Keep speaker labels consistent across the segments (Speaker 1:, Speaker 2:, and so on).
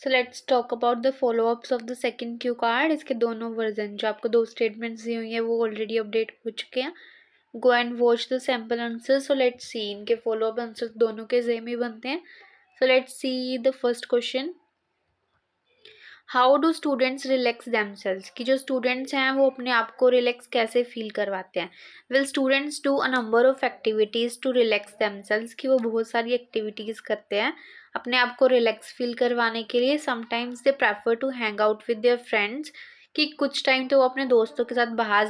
Speaker 1: So let's talk about the follow ups of the second Q card. इसके दोनों version जो आपको दो स्टेटमेंट्स दी हुई है वो ऑलरेडी अपडेट हो चुके हैं। Go and watch the sample answer. So let's सी, इनके फॉलो अप आंसर दोनों के सेम ही बनते हैं। सो let's see the first question. How do students relax themselves, कि जो स्टूडेंट्स हैं वो अपने आप को रिलैक्स कैसे फील करवाते हैं। Will students do a number of activities to relax themselves, कि वो बहुत सारी एक्टिविटीज़ करते हैं अपने आप को रिलैक्स फील करवाने के लिए। Sometimes they prefer to hang out with their friends, कि कुछ टाइम तो वो अपने दोस्तों के साथ बाहर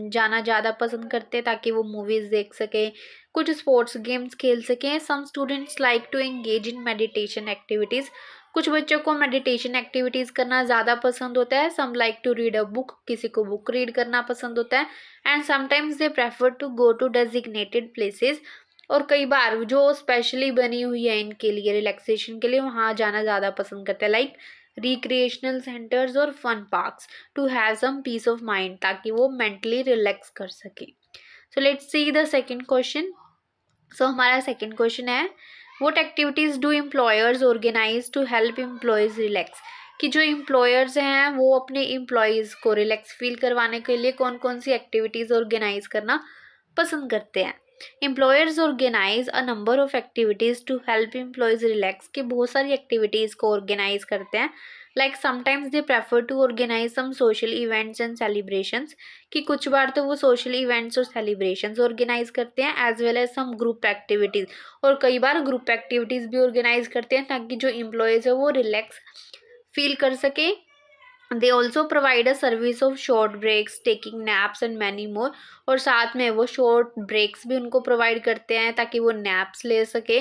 Speaker 1: जाना ज़्यादा पसंद करते हैं ताकि वो मूवीज़ देख सकें, कुछ स्पोर्ट्स गेम्स खेल सकें। Some students like to engage in meditation activities, कुछ बच्चों को मेडिटेशन एक्टिविटीज़ करना ज़्यादा पसंद होता है। Some like to read a book, किसी को बुक रीड करना पसंद होता है। And sometimes they prefer to go to designated places, और कई बार जो स्पेशली बनी हुई है इनके लिए रिलैक्सेशन के लिए वहाँ जाना ज़्यादा पसंद करते हैं, लाइक रिक्रिएशनल सेंटर्स और fun parks to have some peace of mind, ताकि वो मेंटली रिलैक्स कर सके। So let's see the second question. So हमारा सेकेंड क्वेश्चन है, what activities do employers organise to help employees relax, कि जो employers हैं वो अपने एम्प्लॉयज़ को रिलैक्स फील करवाने के लिए कौन कौन सी एक्टिविटीज़ ऑर्गेनाइज करना पसंद करते हैं। Employers organize a number of activities to help employees relax, के बहुत सारी एक्टिविटीज़ को ऑर्गेनाइज करते हैं। Like sometimes they prefer to organize some social events and celebrations, कि कुछ बार तो वो सोशल इवेंट्स और सेलिब्रेशंस ऑर्गेनाइज करते हैं, as well as some group activities, और कई बार ग्रुप एक्टिविटीज़ भी ऑर्गेनाइज करते हैं ताकि जो एम्प्लॉयज़ है वो रिलैक्स फील कर सके। They also provide a service of short breaks, taking naps and many more, और साथ में वो शॉर्ट ब्रेक्स भी उनको प्रोवाइड करते हैं ताकि वो नैप्स ले सके,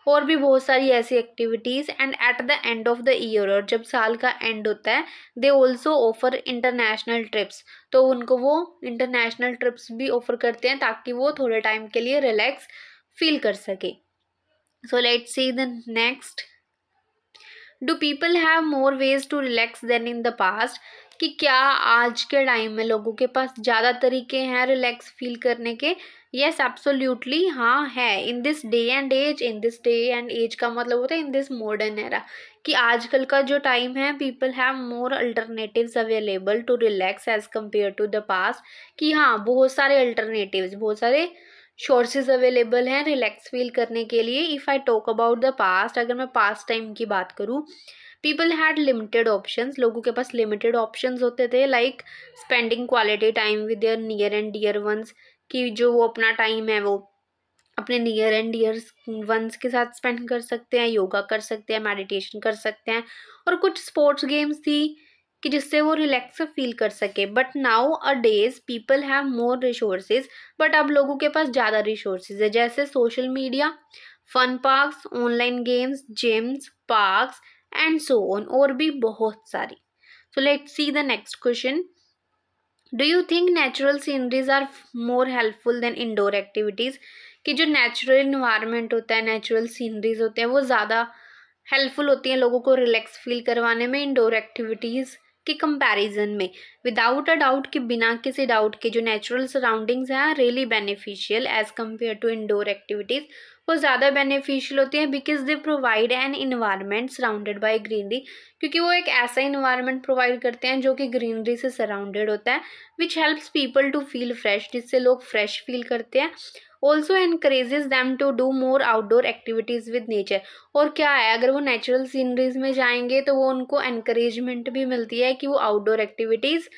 Speaker 1: और भी बहुत सारी ऐसी activities. And at the end of the year, और जब साल का एंड होता है, they also offer international trips, तो उनको वो इंटरनेशनल ट्रिप्स भी ऑफर करते हैं ताकि वो थोड़े टाइम के लिए रिलैक्स फील कर सके। So let's see the next. Do people have more ways to relax than in the past, कि क्या आज के टाइम में लोगों के पास ज़्यादा तरीके हैं रिलैक्स फील करने के। येस एब्सोल्युटली, हाँ है। In this day and age, in this day and age का मतलब होता है इन दिस मॉडर्न एरा, कि आजकल का जो टाइम है people have more alternatives available to relax as compare to the past, कि हाँ बहुत सारे अल्टरनेटिव्स, बहुत सारे सोर्सेज अवेलेबल हैं रिलैक्स फील करने के लिए। If I talk about the past, अगर मैं पास्ट टाइम की बात करूँ, पीपल हैड लिमिटेड ऑप्शंस, लोगों के पास लिमिटेड ऑप्शंस होते थे, like spending quality time with their near and dear ones, कि जो वो अपना टाइम है वो अपने नियर एंड डियर वंस के साथ स्पेंड कर सकते हैं, योगा कर सकते हैं, मेडिटेशन कर सकते हैं, और कुछ स्पोर्ट्स गेम्स थी कि जिससे वो रिलैक्स फील कर सके। But nowadays people have more resources, but अब लोगों के पास ज़्यादा रिसोर्सेज है, जैसे social media, fun parks, online games, gyms, parks and so on, और भी बहुत सारी। So let's see the next question. Do you think natural sceneries are more helpful than indoor activities, कि जो नेचुरल इन्वायरमेंट होता है, नेचुरल सीनरीज होते हैं, वो ज़्यादा हेल्पफुल होती हैं लोगों को रिलैक्स फील करवाने में इंडोर एक्टिविटीज़ के कंपैरिजन में। विदाउट अ डाउट, कि बिना किसी डाउट के जो नेचुरल सराउंडिंग्स हैं really beneficial as compare to indoor activities, वो ज़्यादा बेनिफिशियल होती हैं because they provide an environment surrounded by greenery, क्योंकि वो एक ऐसा इन्वायरमेंट प्रोवाइड करते हैं जो कि ग्रीनरी से सराउंडेड होता है, which helps people to feel fresh, जिससे लोग फ्रेश फील करते हैं। Also encourages them to do more outdoor activities with nature, और क्या है अगर वो नेचुरल सीनरीज में जाएंगे तो वो उनको एनकरेजमेंट भी मिलती है कि वो आउटडोर एक्टिविटीज़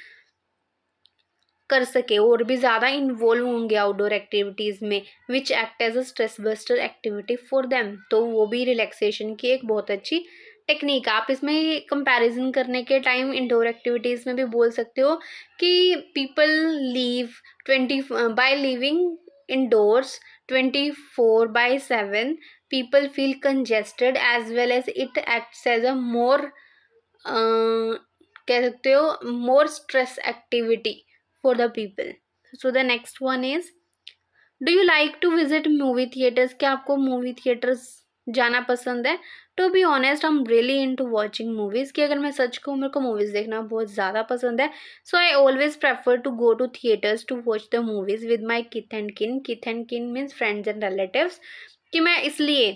Speaker 1: कर सके और भी ज़्यादा इन्वॉल्व होंगे आउटडोर एक्टिविटीज़ में, which act as a stress buster activity for them, तो वो भी रिलैक्सेशन की एक बहुत अच्छी टेक्निक। आप इसमें कंपैरिजन करने के टाइम इंडोर एक्टिविटीज़ में भी बोल सकते हो कि people live 20 by living indoors 24/7 people feel congested as well as it acts as a more कह सकते हो more stress activity for the people. So the next one is, do you like to visit movie theaters, क्या आपको movie theatres जाना पसंद है। To be honest I am really into watching movies, कि अगर मैं सच कहूँ मेरे को मूवीज़ देखना बहुत ज़्यादा पसंद है। So I always prefer to go to theatres to watch the movies with my kith and किन मीन्स फ्रेंड्स एंड रिलेटिव्स, कि मैं इसलिए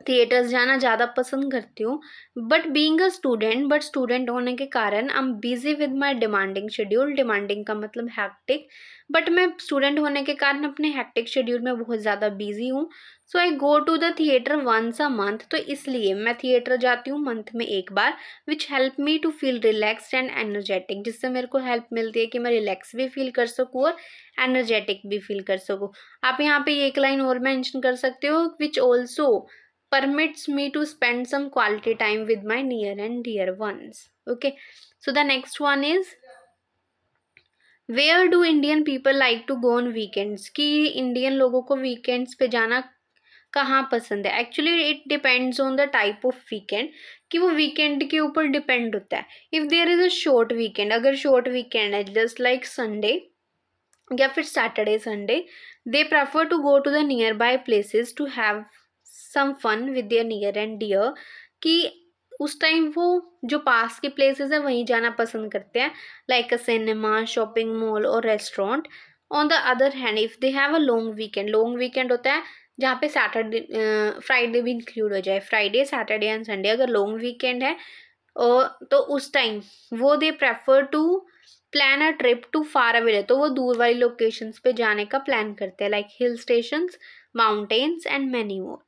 Speaker 1: थिएटर्स जाना ज़्यादा पसंद करती हूँ, but being a student, but student होने के कारण I am busy with my demanding schedule. Demanding का मतलब हैक्टिक, बट मैं स्टूडेंट होने के कारण अपने हैक्टिक शेड्यूल में बहुत ज़्यादा बिजी हूँ। So I go to the theatre once a month, तो इसलिए मैं थिएटर जाती हूँ मंथ में एक बार, which help me to feel relaxed and energetic, जिससे मेरे को हेल्प मिलती है कि मैं रिलैक्स भी फील कर सकूँ और एनर्जेटिक भी फील कर सकूँ। आप यहाँ पे एक लाइन और मेंशन कर सकते हो, which also permits me to spend some quality time with my near and dear ones. Okay, so the next one is, where do Indian people like to go on weekends? कि Indian लोगों को weekends पे जाना कहाँ पसंद है? Actually it depends on the type of weekend, कि वो वीकेंड के ऊपर डिपेंड होता है। If there is a short weekend, अगर शॉर्ट वीकेंड है जस्ट लाइक संडे या फिर Saturday Sunday, they prefer to go to the nearby places to have some fun with their near and dear, कि उस time वो जो पास के places है वहीं जाना पसंद करते हैं, like a cinema, shopping mall और restaurant. On the other hand, if they have a long weekend होता है जहाँ पे सैटरडे फ्राइडे भी इंक्लूड हो जाए, फ्राइडे सैटरडे एंड संडे अगर लॉन्ग वीकेंड है, और तो उस टाइम वो they prefer to plan a trip to far away, तो वो दूर वाली लोकेशंस पे जाने का प्लान करते हैं, like hill stations, mountains and many more.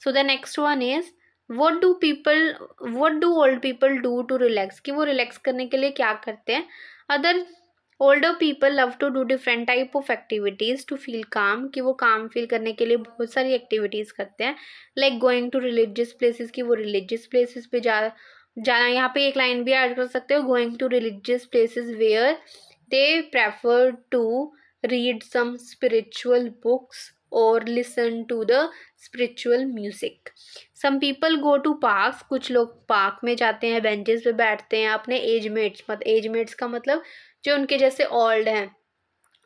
Speaker 1: So the next one is, what do old people do to relax, कि वो रिलैक्स करने के लिए क्या करते हैं? Other older people love to do different type of activities to feel calm, कि वो काम फील करने के लिए बहुत सारी एक्टिविटीज़ करते हैं, like going to religious places, कि वो रिलीजियस प्लेसेस पे जाना। यहाँ पे एक लाइन भी ऐड कर सकते हो, going to religious places where they prefer to read some spiritual books और listen to the spiritual music. Some people go to parks, कुछ लोग पार्क में जाते हैं, बेंचेस पे बैठते हैं, अपने एज मेट्स का मतलब जो उनके जैसे ओल्ड हैं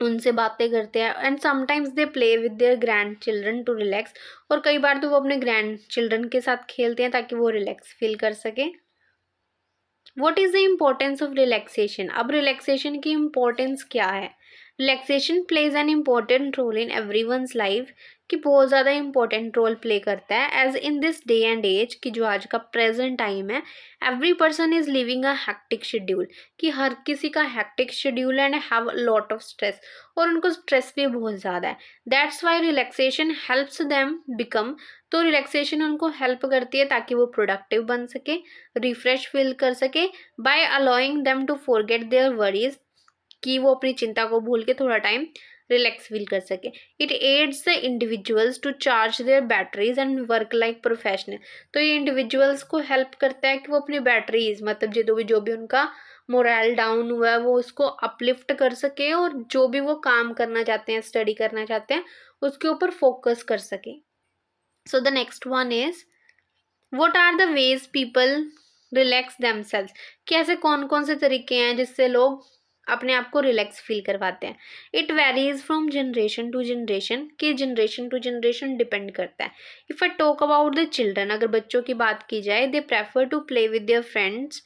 Speaker 1: उनसे बातें करते हैं, and sometimes they play with their grandchildren to relax, और कई बार तो वो अपने ग्रैंड चिल्ड्रन के साथ खेलते हैं ताकि वो रिलैक्स फील कर सकें। What is the importance of relaxation? अब रिलैक्सेशन की इम्पोर्टेंस क्या है? Relaxation plays an important role in everyone's life, कि बहुत ज़्यादा इंपॉर्टेंट रोल प्ले करता है as in this day and age, कि जो आज का प्रेजेंट टाइम है, every person is living a hectic schedule, कि हर किसी का hectic schedule and have lot of stress, और उनको स्ट्रेस भी बहुत ज़्यादा है। That's why relaxation helps them become, तो रिलैक्सेशन उनको हेल्प करती है ताकि वो प्रोडक्टिव बन सके, रिफ्रेश फील कर सके, by allowing them to forget their worries, कि वो अपनी चिंता को भूल के थोड़ा टाइम रिलैक्स फील कर सके। It aids the individuals to charge their batteries and work like professional, तो ये इंडिविजुअल्स को हेल्प करता है कि वो अपनी बैटरीज, मतलब जो भी उनका मोरल डाउन हुआ है वो उसको अपलिफ्ट कर सके, और जो भी वो काम करना चाहते हैं, स्टडी करना चाहते हैं, उसके ऊपर फोकस कर सके। So the next one is, what are the ways people relax themselves, कि ऐसे कौन कौन से तरीके हैं जिससे लोग अपने आप को रिलैक्स फील करवाते हैं? It varies from generation to generation, कि जनरेशन टू जनरेशन डिपेंड करता है। If I talk about the children, अगर बच्चों की बात की जाए, they prefer to play with their friends,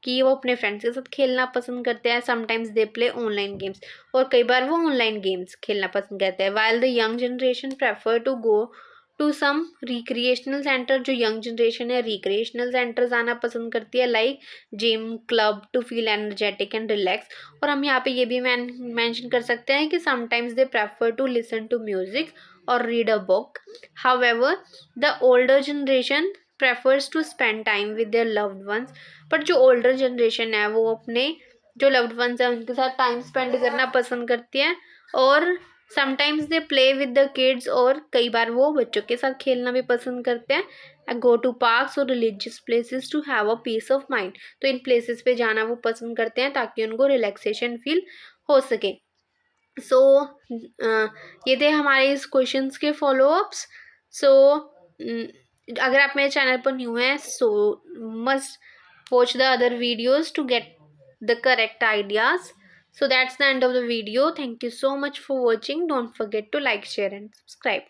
Speaker 1: कि वो अपने फ्रेंड्स के साथ खेलना पसंद करते हैं। Sometimes they play online games, और कई बार वो ऑनलाइन गेम्स खेलना पसंद करते हैं। While the young generation prefer to go to some recreational centre, जो यंग जनरेशन है रिक्रिएशनल सेंटर जाना पसंद करती है, like gym, club, to feel energetic and relax. और हम यहाँ पे ये भी मेंशन कर सकते हैं कि sometimes they prefer to listen to music और read a book. However the older generation prefers to spend time with their loved ones, but जो ओल्डर जनरेशन है वो अपने जो लव्ड वंस है उनके साथ टाइम स्पेंड करना पसंद करती है, और sometimes they play with the kids, और कई बार वो बच्चों के साथ खेलना भी पसंद करते हैं। गो टू पार्क्स और religious places to have a peace of mind, तो इन प्लेसेस पे जाना वो पसंद करते हैं ताकि उनको रिलैक्सेशन फील हो सके। सो ये थे हमारे इस क्वेश्चंस के फॉलोअप्स। सो अगर आप मेरे चैनल पर न्यू हैं, so must watch the other videos to get the correct ideas. So that's the end of the video. Thank you so much for watching. Don't forget to like, share and subscribe.